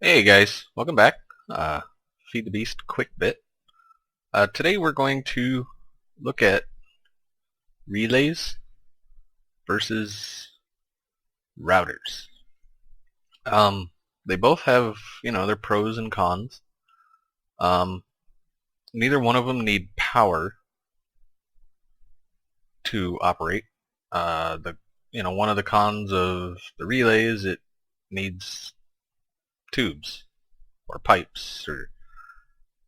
Hey guys, welcome back. Feed the Beast quick bit. Today we're going to look at relays versus routers. They both have, their pros and cons. Neither one of them need power to operate. One of the cons of the relay is it needs tubes or pipes, or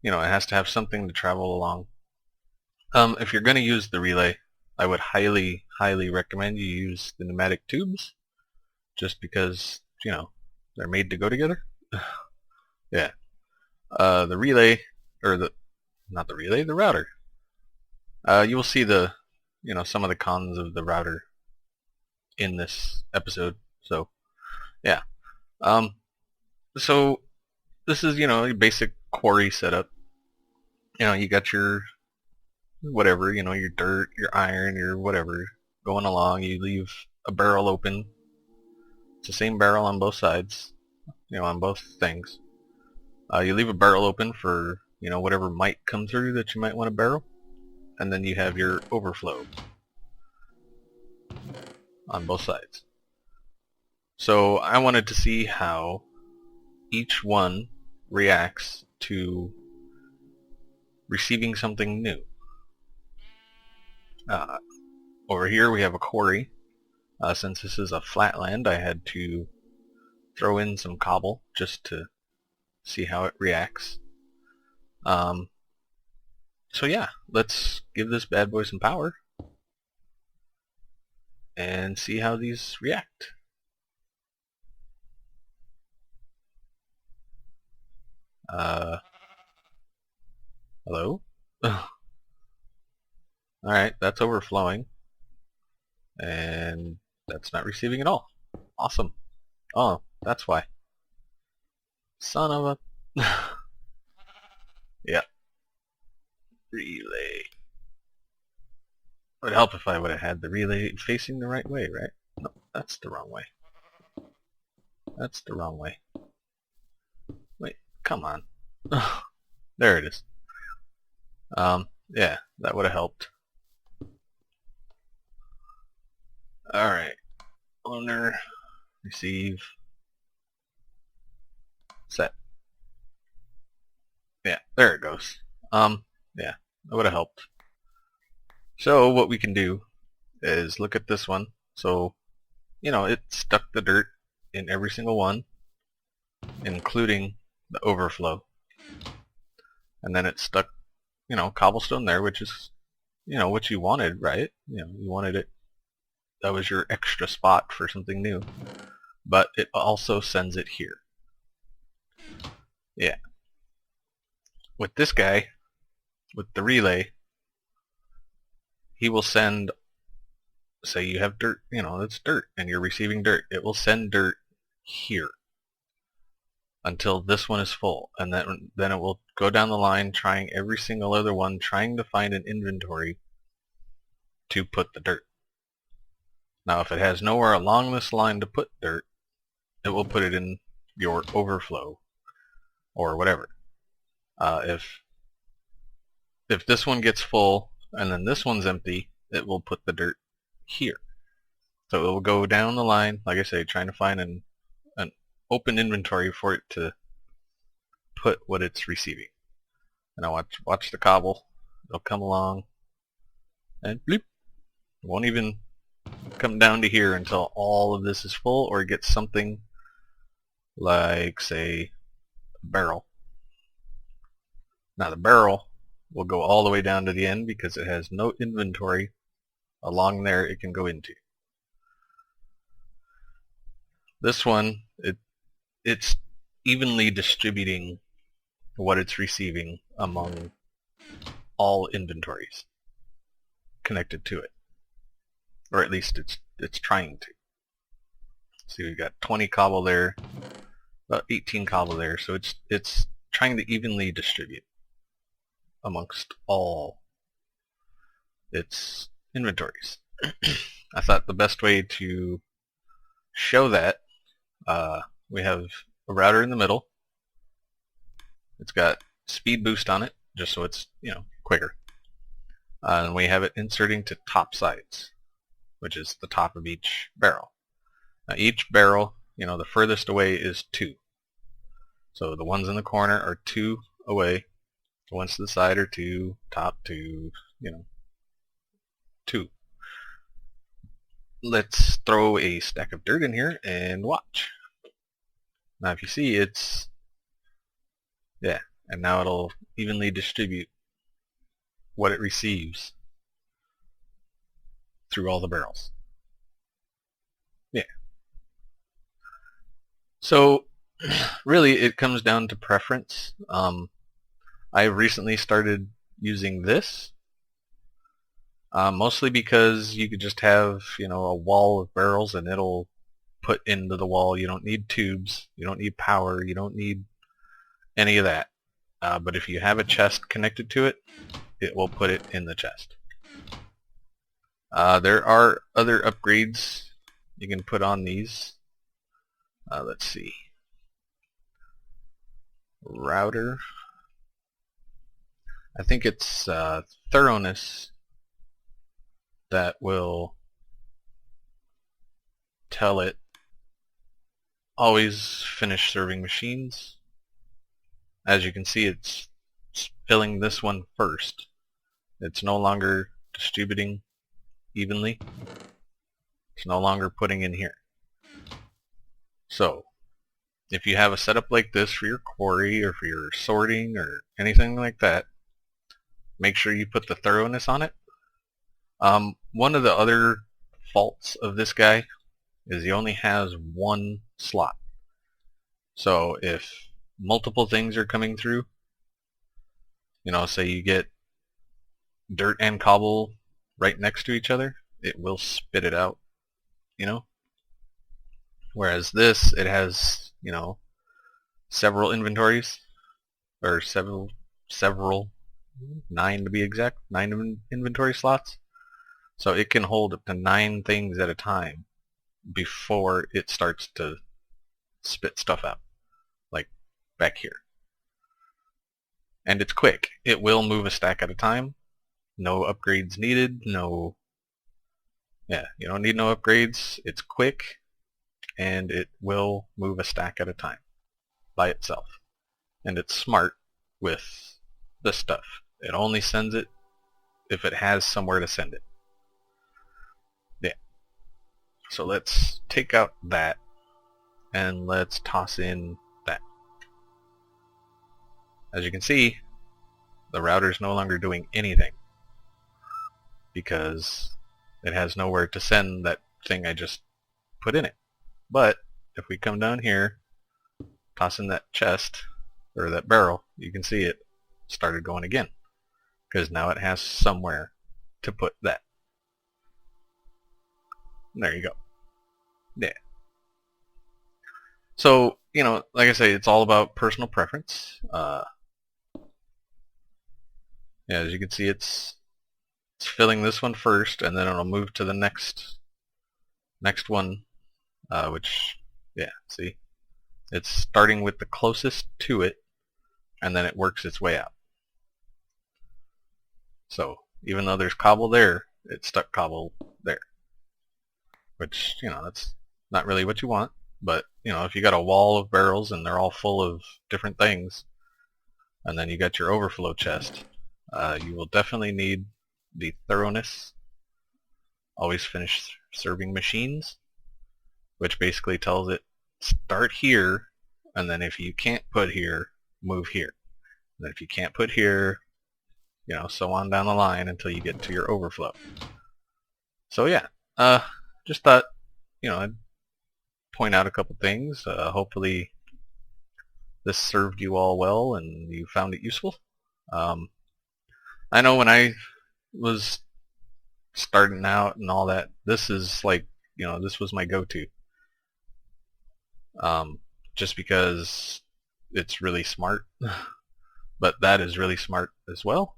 it has to have something to travel along. If you're going to use the relay, I would highly recommend you use the pneumatic tubes, just because they're made to go together. Yeah. The relay, or not the relay, the router. You will see some of the cons of the router in this episode. So yeah. So this is your basic quarry setup. You got your whatever, your dirt, your iron, your whatever going along. You leave a barrel open. It's the same barrel on both sides, on both things. You leave a barrel open for, whatever might come through that you might want to barrel. And then you have your overflow on both sides. So I wanted to see how each one reacts to receiving something new. Over here we have a quarry. Since this is a flatland, I had to throw in some cobble just to see how it reacts. So yeah, let's give this bad boy some power and see how these react. Hello? Alright, that's overflowing. And that's not receiving at all. Awesome. Oh, that's why. Son of a... Yeah. Relay. It would help if I would have had the relay facing the right way, right? No, that's the wrong way. That's the wrong way. Wait, come on. There it is. Yeah, that would have helped. Alright. Owner, receive, set. Yeah, there it goes. Yeah, that would have helped. So what we can do is look at this one. So, it stuck the dirt in every single one, including the overflow. And then it stuck, cobblestone there, which is, what you wanted, right? You wanted it. That was your extra spot for something new. But it also sends it here. Yeah. With this guy, with the relay, he will send, say you have dirt, it's dirt, and you're receiving dirt. It will send dirt here until this one is full, and then it will go down the line trying every single other one, trying to find an inventory to put the dirt. Now if it has nowhere along this line to put dirt, it will put it in your overflow or whatever. If this one gets full and then this one's empty, it will put the dirt here. So it will go down the line, like I say, trying to find an open inventory for it to put what it's receiving. And now watch the cobble. It'll come along and bloop. It won't even come down to here until all of this is full, or it gets something like, say, a barrel. Now the barrel will go all the way down to the end because it has no inventory along there it can go into. This one, it's evenly distributing what it's receiving among all inventories connected to it, or at least it's trying to. See, we've got 20 cobble there, about 18 cobble there, so it's trying to evenly distribute amongst all its inventories. I thought the best way to show that, we have a router in the middle, It's got speed boost on it, just so it's, quicker. And we have it inserting to top sides, which is the top of each barrel. Now each barrel, the furthest away is 2. So the ones in the corner are 2 away. The ones to the side are 2, top 2, 2. Let's throw a stack of dirt in here and watch. Now if you see, and now it'll evenly distribute what it receives through all the barrels. Yeah. So really it comes down to preference. I've recently started using this, mostly because you could just have, a wall of barrels and it'll put into the wall. You don't need tubes, you don't need power, you don't need any of that. But if you have a chest connected to it, it will put it in the chest. There are other upgrades you can put on these. Let's see. Router. I think it's thoroughness that will tell it always finish serving machines. As you can see, it's filling this one first. It's no longer distributing evenly. It's no longer putting in here. So if you have a setup like this for your quarry or for your sorting or anything like that, make sure you put the thoroughness on it. One of the other faults of this guy is he only has 1 slot. So if multiple things are coming through, say you get dirt and cobble right next to each other, it will spit it out, Whereas this, it has, several inventories, or several, 9 to be exact, 9 inventory slots. So it can hold up to 9 things at a time before it starts to spit stuff out, like back here. And it's quick. It will move a stack at a time. No upgrades needed. You don't need no upgrades. It's quick, and it will move a stack at a time by itself. And it's smart with this stuff. It only sends it if it has somewhere to send it. Yeah. So let's take out that, and let's toss in that. As you can see, the router's no longer doing anything because it has nowhere to send that thing I just put in it. But if we come down here, toss in that chest, or that barrel, you can see it started going again, because now it has somewhere to put that. There you go. Yeah. So, like I say, it's all about personal preference. As you can see, it's filling this one first, and then it'll move to the next one, which, see? It's starting with the closest to it, and then it works its way out. So even though there's cobble there, it stuck cobble there, which, that's not really what you want. But, if you got a wall of barrels and they're all full of different things, and then you got your overflow chest, you will definitely need the thoroughness. Always finish serving machines, which basically tells it start here, and then if you can't put here, move here. And then if you can't put here, so on down the line until you get to your overflow. So yeah, just thought, I'd point out a couple things. Hopefully this served you all well and you found it useful. I know when I was starting out and all that, this is like, this was my go-to. Just because it's really smart, but that is really smart as well.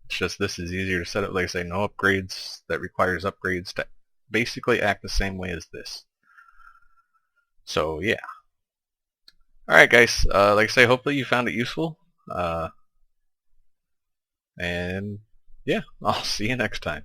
It's just this is easier to set up. Like I say, no upgrades that requires upgrades to basically act the same way as this. So yeah. Alright guys, like I say, hopefully you found it useful. And yeah, I'll see you next time.